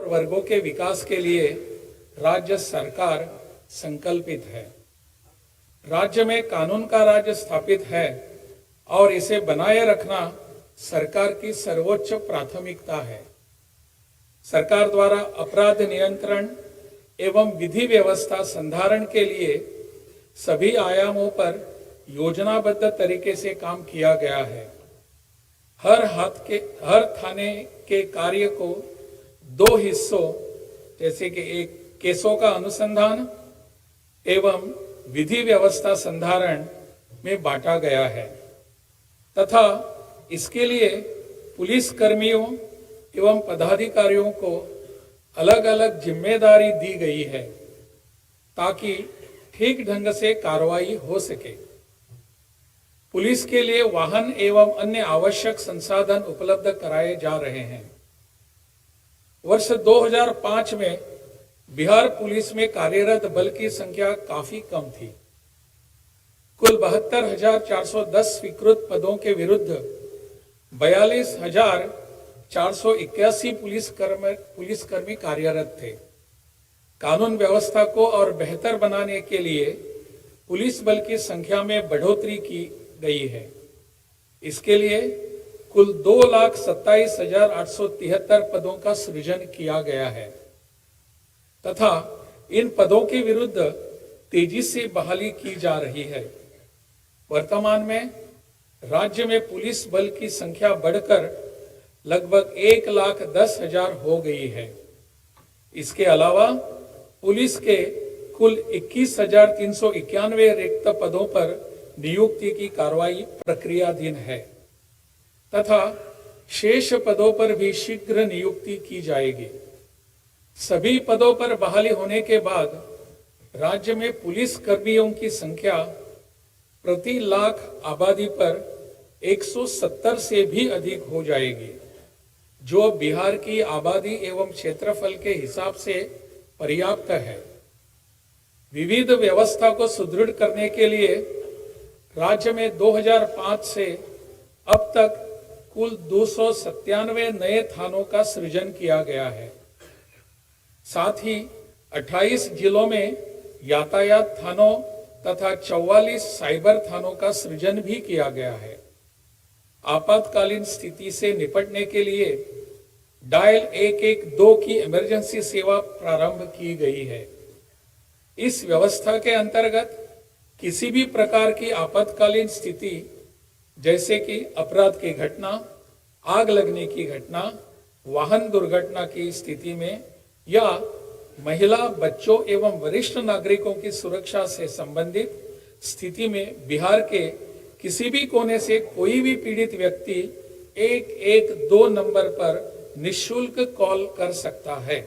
वर्गों के विकास के लिए राज्य सरकार संकल्पित है। राज्य में कानून का राज स्थापित है और इसे बनाए रखना सरकार की सर्वोच्च प्राथमिकता है। सरकार द्वारा अपराध नियंत्रण एवं विधि व्यवस्था संधारण के लिए सभी आयामों पर योजनाबद्ध तरीके से काम किया गया है। हर थाने के कार्य को दो हिस्सों जैसे कि एक केसों का अनुसंधान एवं विधि व्यवस्था संधारण में बांटा गया है तथा इसके लिए पुलिस कर्मियों एवं पदाधिकारियों को अलग अलग जिम्मेदारी दी गई है ताकि ठीक ढंग से कार्रवाई हो सके। पुलिस के लिए वाहन एवं अन्य आवश्यक संसाधन उपलब्ध कराए जा रहे हैं। वर्ष 2005 में बिहार पुलिस में कार्यरत बल की संख्या काफी कम थी। कुल 72,410 स्वीकृत पदों के विरुद्ध 42,481 पुलिसकर्मी कार्यरत थे। कानून व्यवस्था को और बेहतर बनाने के लिए पुलिस बल की संख्या में बढ़ोतरी की गई है। इसके लिए कुल 2,27,873 पदों का सृजन किया गया है तथा इन पदों के विरुद्ध तेजी से बहाली की जा रही है। वर्तमान में राज्य में पुलिस बल की संख्या बढ़कर लगभग 1,10,000 हो गई है। इसके अलावा पुलिस के कुल 21,391 रिक्त पदों पर नियुक्ति की कार्रवाई प्रक्रियाधीन है तथा शेष पदों पर भी शीघ्र नियुक्ति की जाएगी। सभी पदों पर बहाली होने के बाद राज्य में पुलिस कर्मियों की संख्या प्रति लाख आबादी पर 170 से भी अधिक हो जाएगी, जो बिहार की आबादी एवं क्षेत्रफल के हिसाब से पर्याप्त है। विविध व्यवस्था को सुदृढ़ करने के लिए राज्य में 2005 से अब तक कुल 297 नए थानों का सृजन किया गया है। साथ ही 28 जिलों में यातायात थानों तथा 44 साइबर थानों का सृजन भी किया गया है। आपातकालीन स्थिति से निपटने के लिए डायल 112 की इमरजेंसी सेवा प्रारंभ की गई है। इस व्यवस्था के अंतर्गत किसी भी प्रकार की आपातकालीन स्थिति जैसे कि अपराध की घटना, आग लगने की घटना, वाहन दुर्घटना की स्थिति में या महिला, बच्चों एवं वरिष्ठ नागरिकों की सुरक्षा से संबंधित स्थिति में बिहार के किसी भी कोने से कोई भी पीड़ित व्यक्ति 112 नंबर पर निःशुल्क कॉल कर सकता है।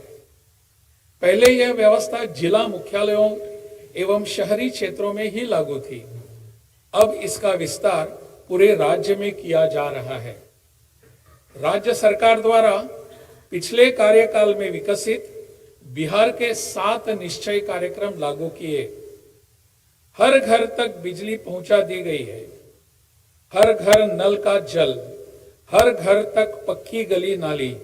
पहले यह व्यवस्था जिला मुख्यालयों एवं शहरी क्षेत्रों में ही लागू थी। अब इसका विस्तार पूरे राज्य में किया जा रहा है। राज्य सरकार द्वारा पिछले कार्यकाल में विकसित बिहार के 7 निश्चय कार्यक्रम लागू किए। हर घर तक बिजली पहुंचा दी गई है। हर घर नल का जल, हर घर तक पक्की गली नाली,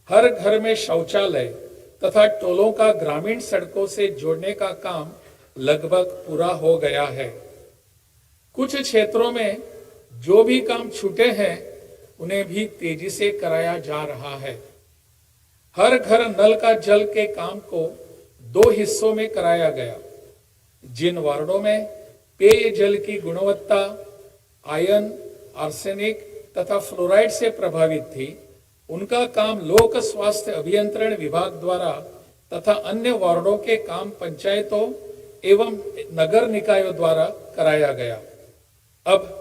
हर घर में शौचालय तथा टोलों का ग्रामीण सड़कों से जोड़ने का काम लगभग पूरा हो गया है। कुछ क्षेत्रों में जो भी काम छूटे हैं उन्हें भी तेजी से कराया जा रहा है। हर घर नल का जल के काम को 2 हिस्सों में कराया गया। जिन वार्डों में पेयजल की गुणवत्ता आयरन, आर्सेनिक तथा फ्लोराइड से प्रभावित थी, उनका काम लोक स्वास्थ्य अभियंत्रण विभाग द्वारा तथा अन्य वार्डों के काम पंचायतों एवं नगर निकायों द्वारा कराया गया। अब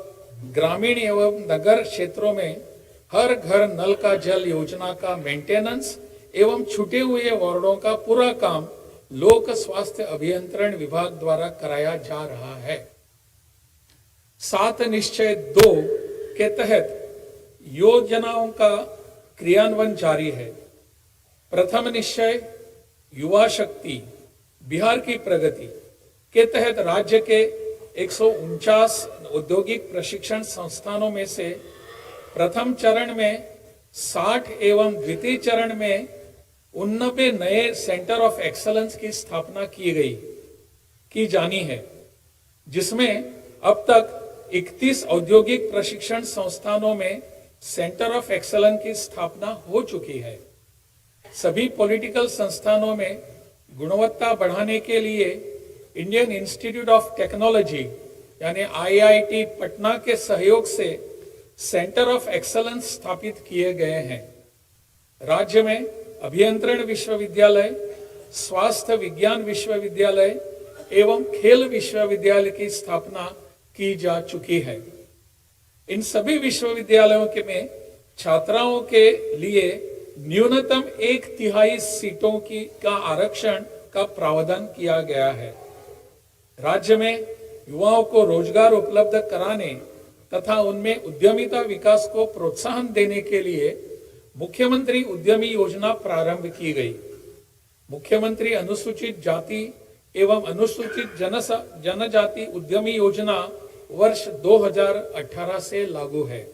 ग्रामीण एवं नगर क्षेत्रों में हर घर नल का जल योजना का मेंटेनेंस एवं छूटे हुए वार्डों का पूरा काम लोक स्वास्थ्य अभियंत्रण विभाग द्वारा कराया जा रहा है। 7 निश्चय 2 के तहत योजनाओं का क्रियान्वयन जारी है। प्रथम निश्चय युवा शक्ति बिहार की प्रगति के तहत राज्य के 149 औद्योगिक प्रशिक्षण संस्थानों में से प्रथम चरण में 60 एवं द्वितीय चरण में 89 नए सेंटर ऑफ एक्सलेंस की स्थापना की जानी है, जिसमें अब तक 31 औद्योगिक प्रशिक्षण संस्थानों में सेंटर ऑफ एक्सलेंस की स्थापना हो चुकी है। सभी पॉलिटिकल संस्थानों में गुणवत्ता बढ़ाने के लिए इंडियन इंस्टीट्यूट ऑफ टेक्नोलॉजी यानी IIT पटना के सहयोग से सेंटर ऑफ एक्सलेंस स्थापित किए गए हैं। राज्य में अभियंत्रण विश्वविद्यालय, स्वास्थ्य विज्ञान विश्वविद्यालय एवं खेल विश्वविद्यालय की स्थापना की जा चुकी है। इन सभी विश्वविद्यालयों के में छात्राओं के लिए न्यूनतम 1/3 सीटों का आरक्षण का प्रावधान किया गया है। राज्य में युवाओं को रोजगार उपलब्ध कराने तथा उनमें उद्यमिता विकास को प्रोत्साहन देने के लिए मुख्यमंत्री उद्यमी योजना प्रारंभ की गई। मुख्यमंत्री अनुसूचित जाति एवं अनुसूचित जनजाति उद्यमी योजना वर्ष 2018 से लागू है।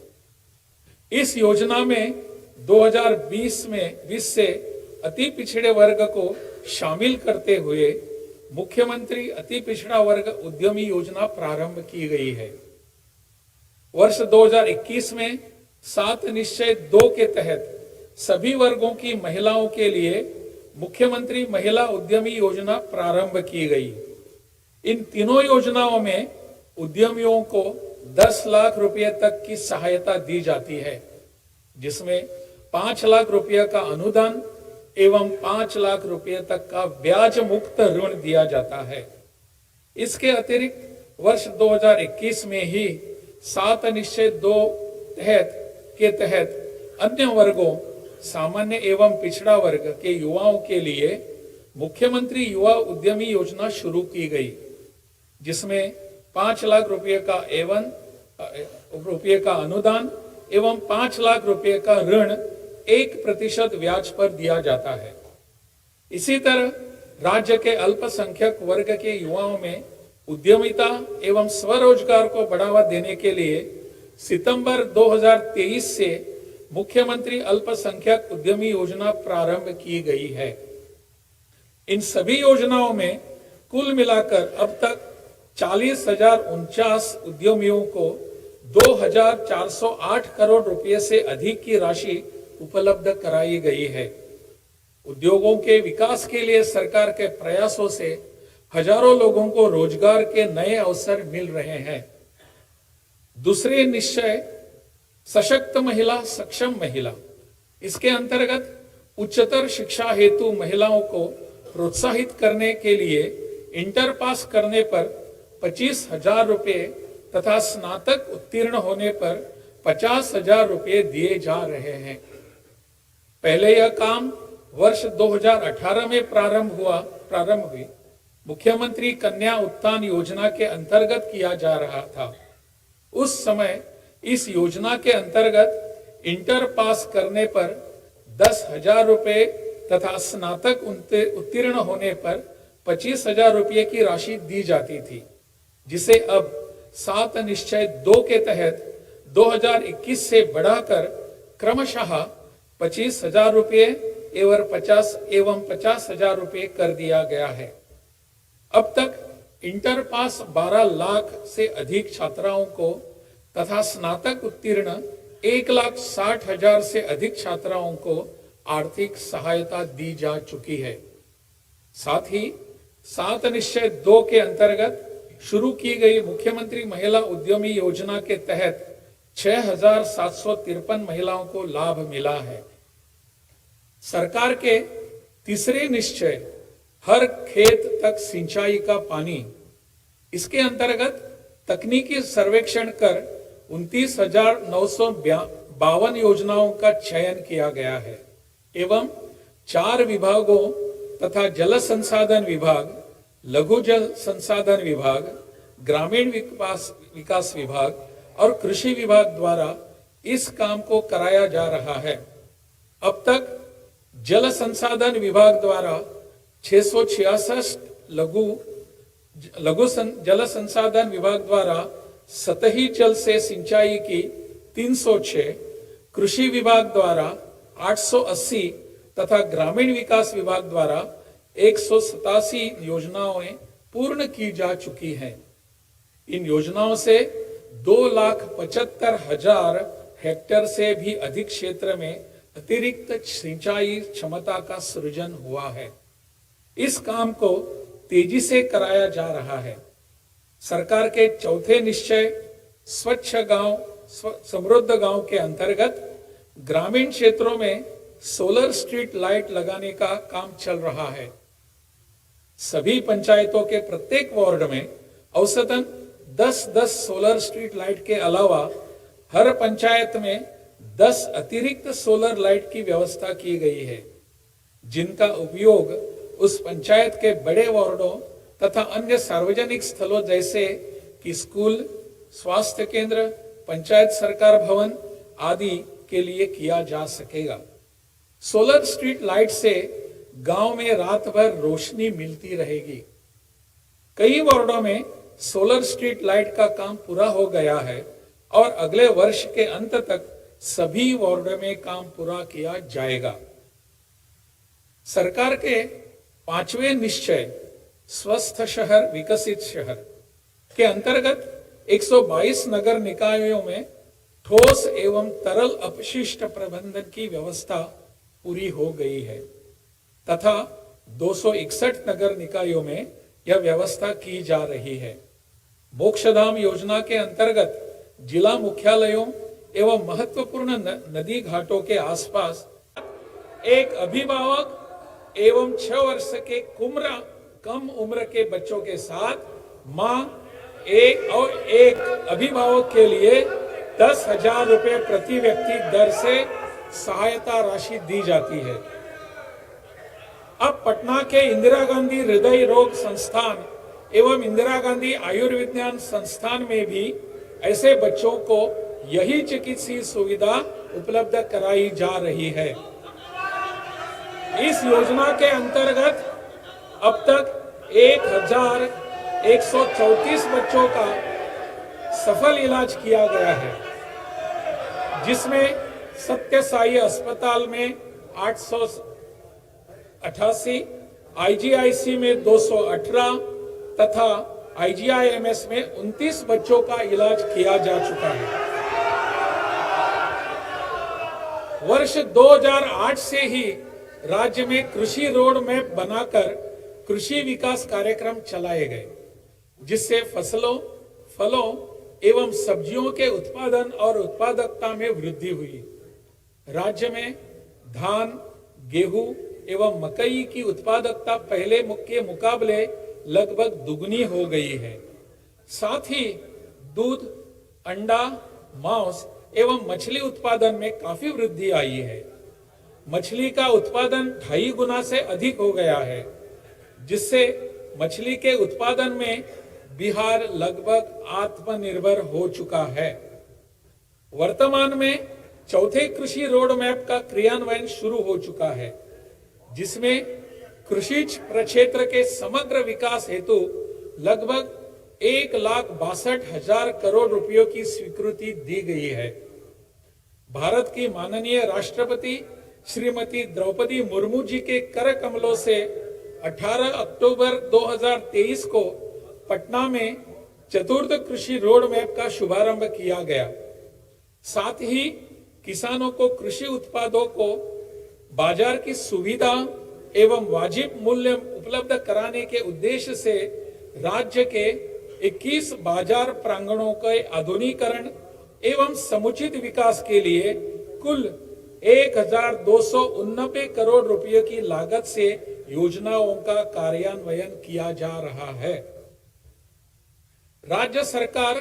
इस योजना में 2020 से अति पिछड़े वर्ग को शामिल करते हुए मुख्यमंत्री अति पिछड़ा वर्ग उद्यमी योजना प्रारंभ की गई है। वर्ष 2021 में 7 निश्चय 2 के तहत सभी वर्गों की महिलाओं के लिए मुख्यमंत्री महिला उद्यमी योजना प्रारंभ की गई। इन तीनों योजनाओं में उद्यमियों को 10 लाख रुपए तक की सहायता दी जाती है, जिसमें 5 लाख रुपए का अनुदान एवं 5 लाख रुपए तक का ब्याज मुक्त ऋण दिया जाता है। इसके अतिरिक्त वर्ष 2021 में ही 7 निश्चय 2 के तहत अन्य वर्गों, सामान्य एवं पिछड़ा वर्ग के युवाओं के लिए मुख्यमंत्री युवा उद्यमी योजना शुरू की गई, जिसमें 5 लाख रुपए का अनुदान एवं 5 लाख रुपए का ऋण 1% ब्याज पर दिया जाता है। इसी तरह राज्य के अल्पसंख्यक वर्ग के युवाओं में उद्यमिता एवं स्वरोजगार को बढ़ावा देने के लिए सितंबर 2023 से मुख्यमंत्री अल्पसंख्यक उद्यमी योजना प्रारंभ की गई है। इन सभी योजनाओं में कुल मिलाकर अब तक 40,049 उद्यमियों को 2,408 करोड़ रुपए से अधिक की राशि उपलब्ध कराई गई है। उद्योगों के विकास के लिए सरकार के प्रयासों से हजारों लोगों को रोजगार के नए अवसर मिल रहे हैं। दूसरे निश्चय सशक्त महिला, सक्षम महिला, इसके अंतर्गत उच्चतर शिक्षा हेतु महिलाओं को प्रोत्साहित करने के लिए इंटर पास करने पर 25,000 रुपये तथा स्नातक उत्तीर्ण होने पर 50,000 रुपये दिए जा रहे हैं। पहले यह काम वर्ष 2018 में प्रारंभ हुई मुख्यमंत्री कन्या उत्थान योजना के अंतर्गत किया जा रहा था। उस समय इस योजना के अंतर्गत इंटर पास करने पर 10,000 रुपये तथा स्नातक उत्तीर्ण होने पर 25,000 रुपये की राशि दी जाती थी, जिसे अब 7 निश्चय 2 के तहत 2021 से बढ़ाकर क्रमशः 25,000 रुपये एवं 50,000 रुपये कर दिया गया है। अब तक इंटर पास 12 लाख से अधिक छात्राओं को तथा स्नातक उत्तीर्ण 1,60,000 से अधिक छात्राओं को आर्थिक सहायता दी जा चुकी है। साथ ही 7 निश्चय 2 के अंतर्गत शुरू की गई मुख्यमंत्री महिला उद्यमी योजना के तहत 6,753 महिलाओं को लाभ मिला है। सरकार के तीसरे निश्चय हर खेत तक सिंचाई का पानी, इसके अंतर्गत तकनीकी सर्वेक्षण कर 29,952 योजनाओं का चयन किया गया है एवं 4 विभागों तथा जल संसाधन विभाग, लघु जल संसाधन विभाग, ग्रामीण विकास विभाग और कृषि विभाग द्वारा इस काम को कराया जा रहा है। अब तक जल संसाधन विभाग द्वारा 666, लघु जल संसाधन विभाग द्वारा सतही जल से सिंचाई की 306, कृषि विभाग द्वारा 880 तथा ग्रामीण विकास विभाग द्वारा 187 योजनाएं पूर्ण की जा चुकी हैं। इन योजनाओं से 2,75,000 हेक्टेयर से भी अधिक क्षेत्र में अतिरिक्त सिंचाई क्षमता का सृजन हुआ है। इस काम को तेजी से कराया जा रहा है। सरकार के चौथे निश्चय स्वच्छ गांव समृद्ध गांव के अंतर्गत ग्रामीण क्षेत्रों में सोलर स्ट्रीट लाइट लगाने का काम चल रहा है। सभी पंचायतों के प्रत्येक वार्ड में औसतन 10-10 सोलर स्ट्रीट लाइट के अलावा हर पंचायत में 10 अतिरिक्त सोलर लाइट की व्यवस्था की गई है, जिनका उपयोग उस पंचायत के बड़े वार्डों तथा अन्य सार्वजनिक स्थलों जैसे कि स्कूल, स्वास्थ्य केंद्र, पंचायत सरकार भवन आदि के लिए किया जा सकेगा। सोलर स्ट्रीट लाइट से गांव में रात भर रोशनी मिलती रहेगी। कई वार्डों में सोलर स्ट्रीट लाइट का काम पूरा हो गया है और अगले वर्ष के अंत तक सभी वार्डों में काम पूरा किया जाएगा। सरकार के 5वें निश्चय स्वस्थ शहर विकसित शहर के अंतर्गत 122 नगर निकायों में ठोस एवं तरल अपशिष्ट प्रबंधन की व्यवस्था पूरी हो गई है तथा 261 नगर निकायों में यह व्यवस्था की जा रही है। मोक्षधाम योजना के अंतर्गत जिला मुख्यालयों एवं महत्वपूर्ण नदी घाटों के आसपास एक अभिभावक एवं 6 वर्ष के कम उम्र के बच्चों के साथ मां एक अभिभावक के लिए 10,000 रुपए प्रति व्यक्ति दर से सहायता राशि दी जाती है। अब पटना के इंदिरा गांधी हृदय रोग संस्थान एवं इंदिरा गांधी आयुर्विज्ञान संस्थान में भी ऐसे बच्चों को यही चिकित्सीय सुविधा उपलब्ध कराई जा रही है। इस योजना के अंतर्गत अब तक 1,134 बच्चों का सफल इलाज किया गया है, जिसमें सत्य साई अस्पताल में 888, IGIC में 218 तथा IGIMS में 29 बच्चों का इलाज किया जा चुका है। वर्ष 2008 से ही राज्य में कृषि रोड मैप बनाकर कृषि विकास कार्यक्रम चलाए गए, जिससे फसलों, फलों एवं सब्जियों के उत्पादन और उत्पादकता में वृद्धि हुई। राज्य में धान, गेहूं एवं मकई की उत्पादकता पहले के मुकाबले लगभग दुगनी हो गई है। साथ ही दूध, अंडा, मांस एवं मछली उत्पादन में काफी वृद्धि आई है। मछली का उत्पादन 2.5 गुना से अधिक हो गया है, जिससे मछली के उत्पादन में बिहार लगभग आत्मनिर्भर हो चुका है। वर्तमान में चौथे कृषि रोड मैप का क्रियान्वयन शुरू हो चुका है, जिसमें कृषि प्रक्षेत्र के समग्र विकास हेतु लगभग 1,62,000 करोड़ रुपयों की स्वीकृति दी गई है। भारत की माननीय राष्ट्रपति श्रीमती द्रौपदी मुर्मू जी के कर कमलों से 18 अक्टूबर 2023 को पटना में चतुर्थ कृषि रोड मैप का शुभारंभ किया गया। साथ ही किसानों को कृषि उत्पादों को बाजार की सुविधा एवं वाजिब मूल्य उपलब्ध कराने के उद्देश्य से राज्य के 21 बाजार प्रांगणों के आधुनिकीकरण एवं समुचित विकास के लिए कुल 1,289 करोड़ रुपए की लागत से योजनाओं का कार्यान्वयन किया जा रहा है। राज्य सरकार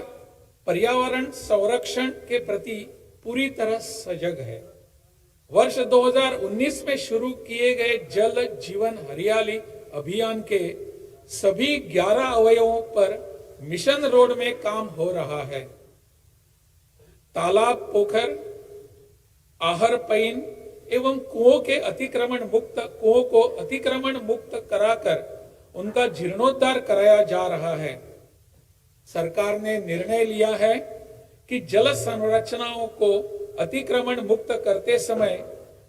पर्यावरण संरक्षण के प्रति पूरी तरह सजग है। वर्ष 2019 में शुरू किए गए जल जीवन हरियाली अभियान के सभी 11 अवयवों पर मिशन रोड में काम हो रहा है। तालाब, पोखर, आहर, पैन एवं कुओं को अतिक्रमण मुक्त कराकर उनका जीर्णोद्धार कराया जा रहा है। सरकार ने निर्णय लिया है कि जल संरचनाओं को अतिक्रमण मुक्त करते समय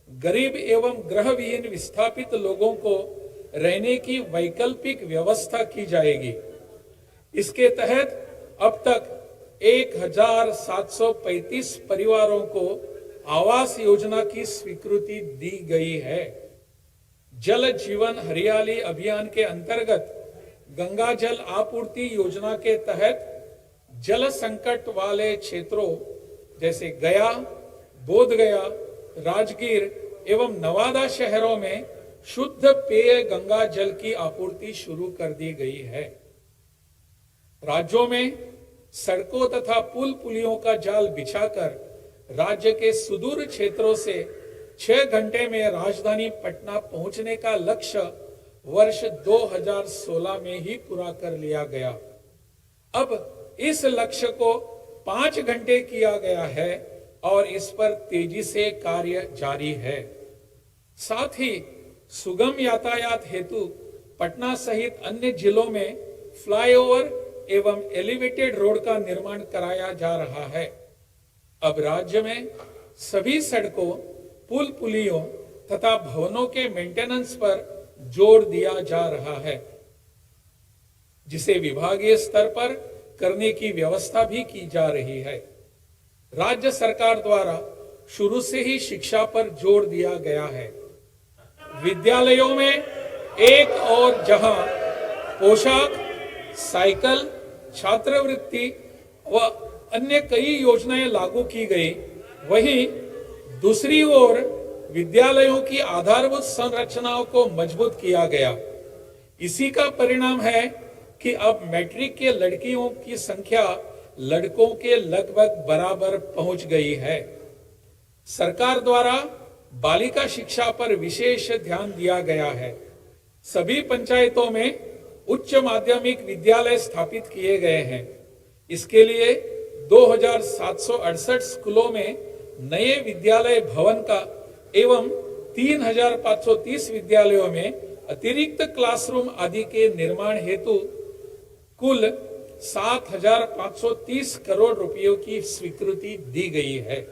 गरीब एवं गृहविहीन विस्थापित लोगों को रहने की वैकल्पिक व्यवस्था की जाएगी। इसके तहत अब तक 1735 परिवारों को आवास योजना की स्वीकृति दी गई है। जल जीवन हरियाली अभियान के अंतर्गत गंगा जल आपूर्ति योजना के तहत जल संकट वाले क्षेत्रों जैसे गया, बोधगया, राजगीर एवं नवादा शहरों में शुद्ध पेय गंगा जल की आपूर्ति शुरू कर दी गई है। राज्यों में सड़कों तथा पुल पुलियों का जाल बिछाकर राज्य के सुदूर क्षेत्रों से 6 घंटे में राजधानी पटना पहुंचने का लक्ष्य वर्ष 2016 में ही पूरा कर लिया गया। अब इस लक्ष्य को 5 घंटे किया गया है और इस पर तेजी से कार्य जारी है। साथ ही सुगम यातायात हेतु पटना सहित अन्य जिलों में फ्लाईओवर एवं एलिवेटेड रोड का निर्माण कराया जा रहा है। अब राज्य में सभी सड़कों, पुल पुलियों तथा भवनों के मेंटेनेंस पर जोर दिया जा रहा है, जिसे विभागीय स्तर पर करने की व्यवस्था भी की जा रही है। राज्य सरकार द्वारा शुरू से ही शिक्षा पर जोर दिया गया है। विद्यालयों में एक और जहां पोशाक, साइकिल, छात्रवृत्ति व अन्य कई योजनाएं लागू की गई, वहीं दूसरी ओर विद्यालयों की आधारभूत संरचनाओं को मजबूत किया गया। इसी का परिणाम है कि अब मैट्रिक के लड़कियों की संख्या लड़कों के लगभग बराबर पहुंच गई है। सरकार द्वारा बालिका शिक्षा पर विशेष ध्यान दिया गया है। सभी पंचायतों में उच्च माध्यमिक विद्यालय स्थापित किए गए हैं। इसके लिए 2768 स्कूलों में नए विद्यालय भवन का एवं 3530 विद्यालयों में अतिरिक्त क्लासरूम आदि के निर्माण हेतु कुल 7530 करोड़ रुपयों की स्वीकृति दी गई है,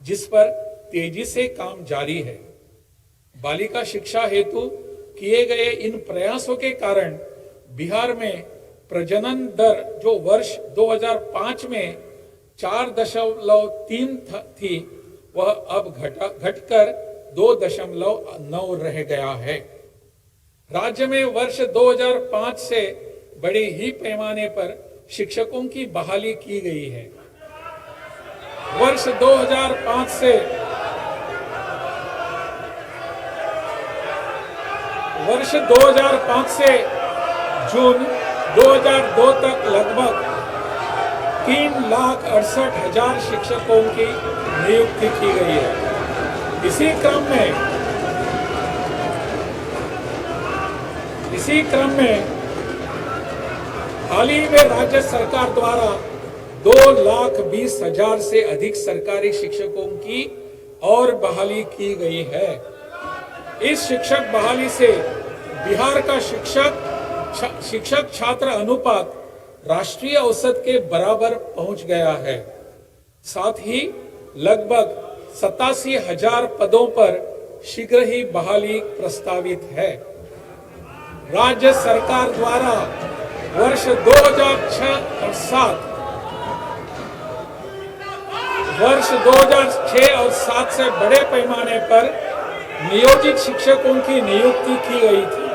जिस पर तेजी से काम जारी है। बालिका शिक्षा हेतु किए गए इन प्रयासों के कारण बिहार में प्रजनन दर जो वर्ष 2005 में 4.3 थी, वह अब घटकर 2.9 रह गया है। राज्य में वर्ष 2005 से बड़े ही पैमाने पर शिक्षकों की बहाली की गई है। वर्ष 2005 से जून 2002 तक लगभग 3,68,000 शिक्षकों की नियुक्ति की गई है। इसी क्रम में हाल ही में राज्य सरकार द्वारा 2,20,000 से अधिक सरकारी शिक्षकों की और बहाली की गई है। इस शिक्षक बहाली से बिहार का शिक्षक छात्र अनुपात राष्ट्रीय औसत के बराबर पहुंच गया है। साथ ही लगभग 87,000 पदों पर शीघ्र ही बहाली प्रस्तावित है। राज्य सरकार द्वारा वर्ष 2006 और 7 से बड़े पैमाने पर नियोजित शिक्षकों की नियुक्ति की गई थी।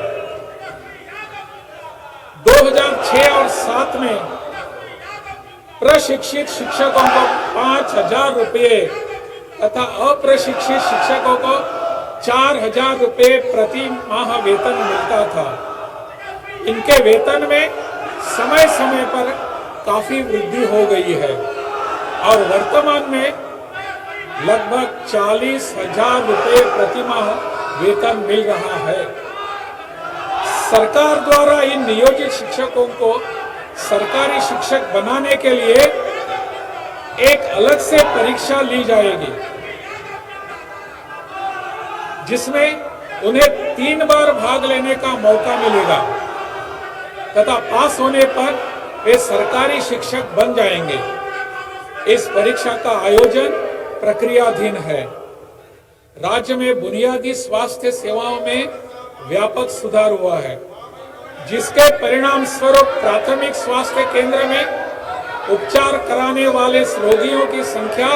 2006 और 7 में प्रशिक्षित शिक्षकों को 5,000 रुपये तथा अप्रशिक्षित शिक्षकों को 4,000 रुपये प्रति माह वेतन मिलता था। इनके वेतन में समय समय पर काफी वृद्धि हो गई है और वर्तमान में लगभग 40,000 रुपये प्रति माह वेतन मिल रहा है। सरकार द्वारा इन नियोजित शिक्षकों को सरकारी शिक्षक बनाने के लिए एक अलग से परीक्षा ली जाएगी, जिसमें उन्हें 3 बार भाग लेने का मौका मिलेगा तथा पास होने पर वे सरकारी शिक्षक बन जाएंगे। इस परीक्षा का आयोजन प्रक्रियाधीन है। राज्य में बुनियादी स्वास्थ्य सेवाओं में व्यापक सुधार हुआ है, जिसके परिणाम स्वरूप प्राथमिक स्वास्थ्य केंद्र में उपचार कराने वाले रोगियों की संख्या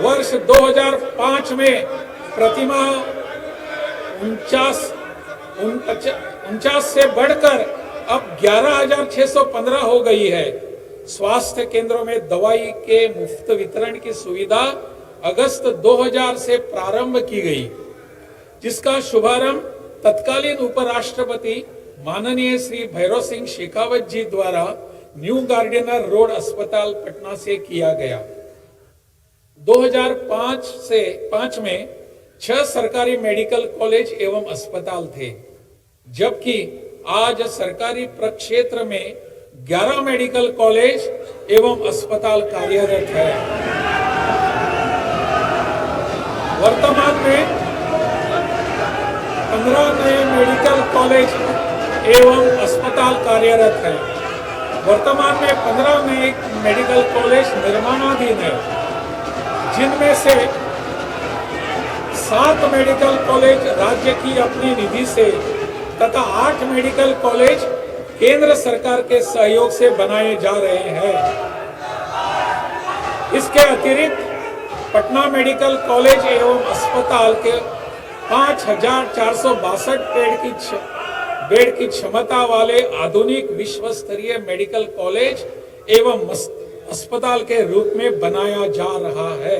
वर्ष 2005 में प्रतिमाह 49 से बढ़कर अब 11,615 हो गई है। स्वास्थ्य केंद्रों में दवाई के मुफ्त वितरण की सुविधा अगस्त 2000 से प्रारंभ की गई, जिसका शुभारंभ तत्कालीन उपराष्ट्रपति माननीय श्री भैरव सिंह शेखावत जी द्वारा न्यू गार्डिनर रोड अस्पताल पटना से किया गया। 2005 में 6 सरकारी मेडिकल कॉलेज एवं अस्पताल थे, जबकि आज सरकारी प्रक्षेत्र में 11 मेडिकल कॉलेज एवं अस्पताल कार्यरत है। वर्तमान में 15 नए मेडिकल कॉलेज एवं अस्पताल कार्यरत है। वर्तमान में 15 नए मेडिकल कॉलेज निर्माणाधीन है, जिनमें से 7 मेडिकल कॉलेज राज्य की अपनी निधि से तथा 8 मेडिकल कॉलेज केंद्र सरकार के सहयोग से बनाए जा रहे हैं। इसके अतिरिक्त पटना मेडिकल कॉलेज एवं अस्पताल के 5,462 बेड की क्षमता वाले आधुनिक विश्व स्तरीय मेडिकल कॉलेज एवं अस्पताल के रूप में बनाया जा रहा है।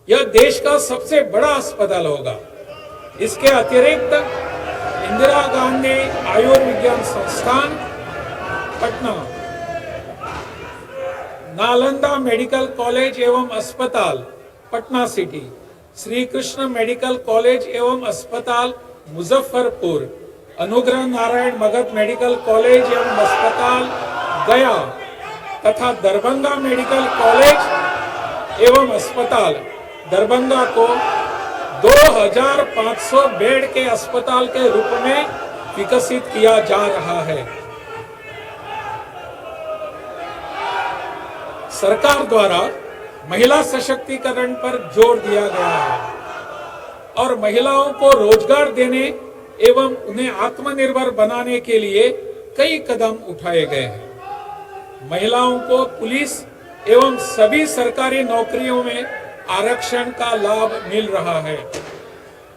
यह देश का सबसे बड़ा अस्पताल होगा। इसके अतिरिक्त इंदिरा गांधी आयुर्विज्ञान संस्थान पटना, नालंदा मेडिकल कॉलेज एवं अस्पताल Patna city, Shri Krishna medical college एवं अस्पताल मुजफ्फरपुर, अनुग्रह नारायण मगध मेडिकल कॉलेज एवं अस्पताल गया तथा दरभंगा मेडिकल कॉलेज एवं अस्पताल दरभंगा को 2,500 बेड के अस्पताल के रूप में विकसित किया जा रहा है। सरकार द्वारा महिला सशक्तिकरण पर जोर दिया गया है और महिलाओं को रोजगार देने एवं उन्हें आत्मनिर्भर बनाने के लिए कई कदम उठाए गए हैं। महिलाओं को पुलिस एवं सभी सरकारी नौकरियों में आरक्षण का लाभ मिल रहा है।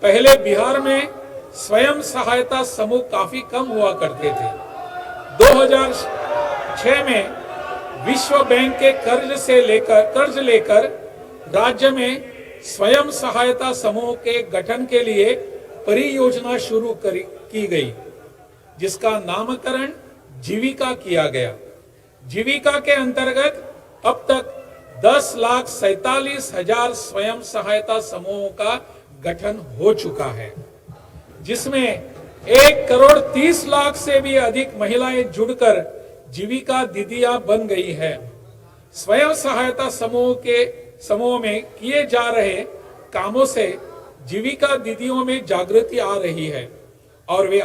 पहले बिहार में स्वयं सहायता समूह काफी कम हुआ करते थे। 2006 में विश्व बैंक के कर्ज लेकर राज्य में स्वयं सहायता समूह के गठन के लिए परियोजना शुरू की गई, जिसका नामकरण जीविका किया गया। जीविका के अंतर्गत अब तक 10,47,000 स्वयं सहायता समूहों का गठन हो चुका है, जिसमें 1,30,00,000 से भी अधिक महिलाएं जुड़कर जीविका दीदियां बन गई है। स्वयं सहायता समूह में किए जा रहे कामों से जीविका दीदियों में जागृति आ रही है और वे